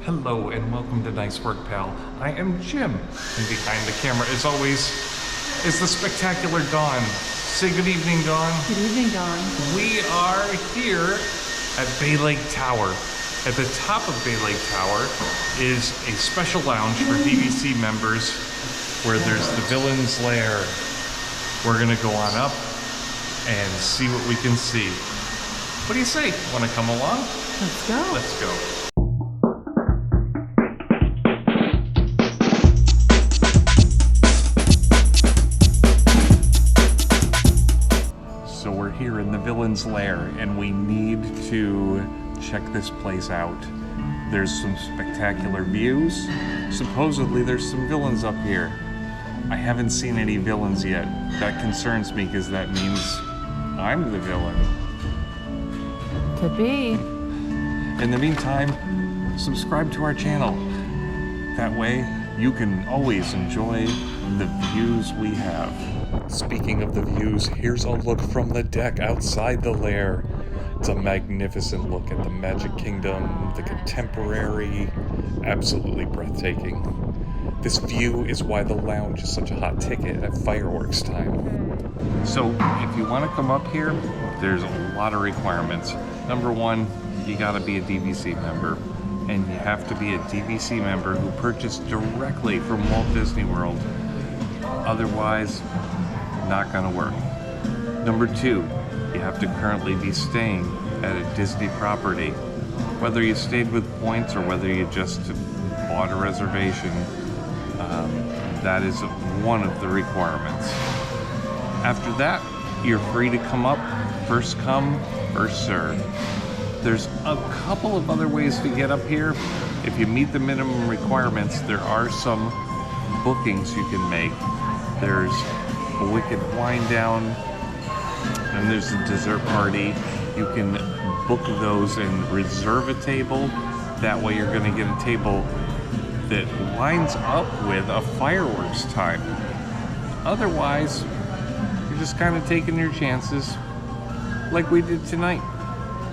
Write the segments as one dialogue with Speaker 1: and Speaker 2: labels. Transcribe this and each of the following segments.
Speaker 1: Hello and welcome to Nice Work Pal. I am Jim, and behind the camera, as always, is the spectacular Dawn. Say good evening, Dawn.
Speaker 2: Good evening, Dawn.
Speaker 1: We are here at Bay Lake Tower. At the top of Bay Lake Tower is a special lounge for DVC members where there's the Villains Lair. We're gonna go on up and see what we can see. What do you say? Wanna come along?
Speaker 2: Let's go.
Speaker 1: Let's go. So we're here in the Villains Lair and we need to check this place out. There's some spectacular views. Supposedly there's some villains up here. I haven't seen any villains yet. That concerns me because that means I'm the villain.
Speaker 2: Could be.
Speaker 1: In the meantime, subscribe to our channel. That way you can always enjoy the views we have. Speaking of the views, here's a look from the deck outside the lair. It's a magnificent look at the Magic Kingdom, the contemporary, absolutely breathtaking. This view is why the lounge is such a hot ticket at fireworks time. So if you want to come up here, there's a lot of requirements. Number one, you gotta be a DVC member. And you have to be a DVC member who purchased directly from Walt Disney World. Otherwise, not gonna work. Number two, you have to currently be staying at a Disney property. Whether you stayed with points or whether you just bought a reservation, that is one of the requirements. After that, you're free to come up, first come, first serve. There's a couple of other ways to get up here. If you meet the minimum requirements, there are some bookings you can make. There's a Wicked Wine Down, and there's a dessert party. You can book those and reserve a table. That way you're gonna get a table that lines up with a fireworks time. Otherwise, you're just kind of taking your chances like we did tonight.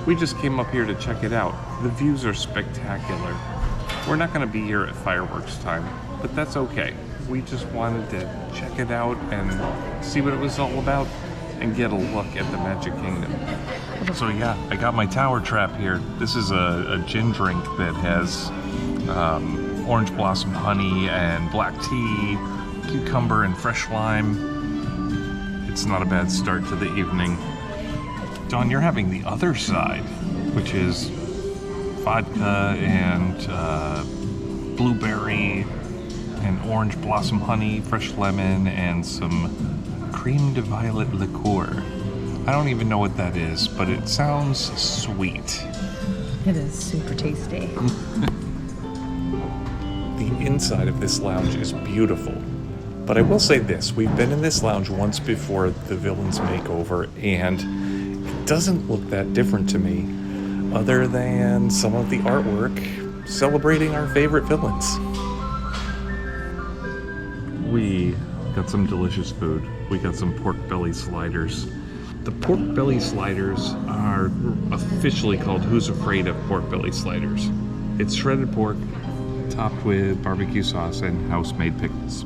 Speaker 1: We just came up here to check it out. The views are spectacular. We're not gonna be here at fireworks time, but that's okay. We just wanted to check it out and see what it was all about and get a look at the Magic Kingdom. So yeah, I got my tower trap here. This is a gin drink that has orange blossom honey and black tea, cucumber and fresh lime. It's not a bad start to the evening. Dawn, you're having the other side, which is vodka and blueberry and orange blossom honey, fresh lemon, and some cream de violet liqueur. I don't even know what that is, but it sounds sweet.
Speaker 2: It is super tasty.
Speaker 1: The inside of this lounge is beautiful. But I will say this, we've been in this lounge once before the Villains Makeover, and it doesn't look that different to me, other than some of the artwork celebrating our favorite villains. We got some delicious food. We got some pork belly sliders. The pork belly sliders are officially called Who's Afraid of Pork Belly Sliders. It's shredded pork topped with barbecue sauce and house-made pickles.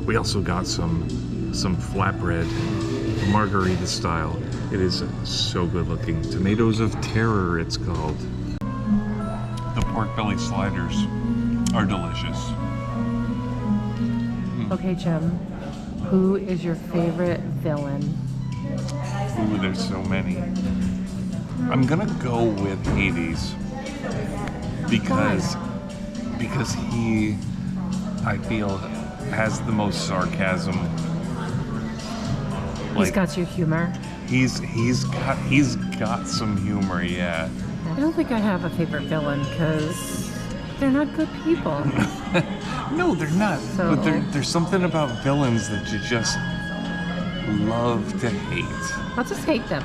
Speaker 1: We also got some flatbread, margarita style. It is so good looking. Tomatoes of Terror, it's called. The pork belly sliders are delicious.
Speaker 2: Okay, Jim. Who is your favorite villain?
Speaker 1: Ooh, there's so many. I'm gonna go with Hades because he, I feel, has the most sarcasm.
Speaker 2: He's got your humor.
Speaker 1: He's got some humor, yeah.
Speaker 2: I don't think I have a favorite villain because they're not good people.
Speaker 1: No, they're not.
Speaker 2: So,
Speaker 1: but there's something about villains that you just love to hate.
Speaker 2: I'll just hate them.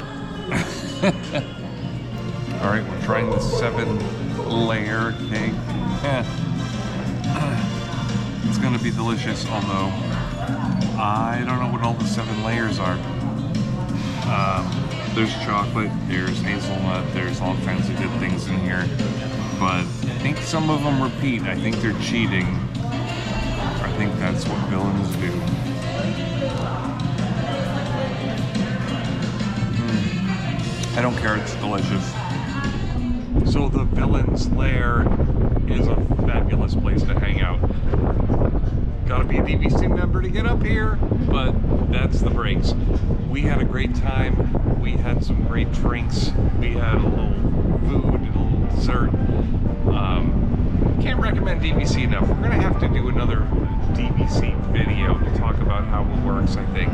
Speaker 1: All right, we're trying the 7-layer cake. It's gonna be delicious, although I don't know what all the 7 layers are. There's chocolate, there's hazelnut, there's all kinds of good things in here. But I think some of them repeat. I think they're cheating. I think that's what villains do. I don't care, it's delicious. So the Villains Lair is a fabulous place to hang out. Gotta be a DVC member to get up here, but that's the breaks. We had a great time. We had some great drinks. We had a little food and a little dessert. Can't recommend DVC enough. We're gonna have to do another DVC video to talk about how it works, I think.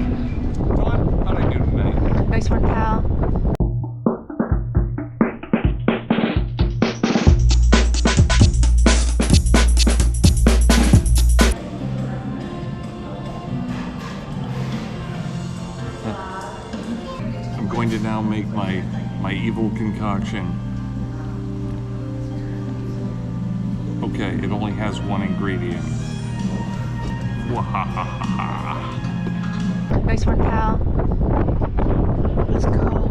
Speaker 1: Dawn, how'd I do tonight?
Speaker 2: Nice one, pal.
Speaker 1: I'm going to now make my evil concoction. Okay, it only has one ingredient. Wahahaha.
Speaker 2: Nice one, pal. Let's go.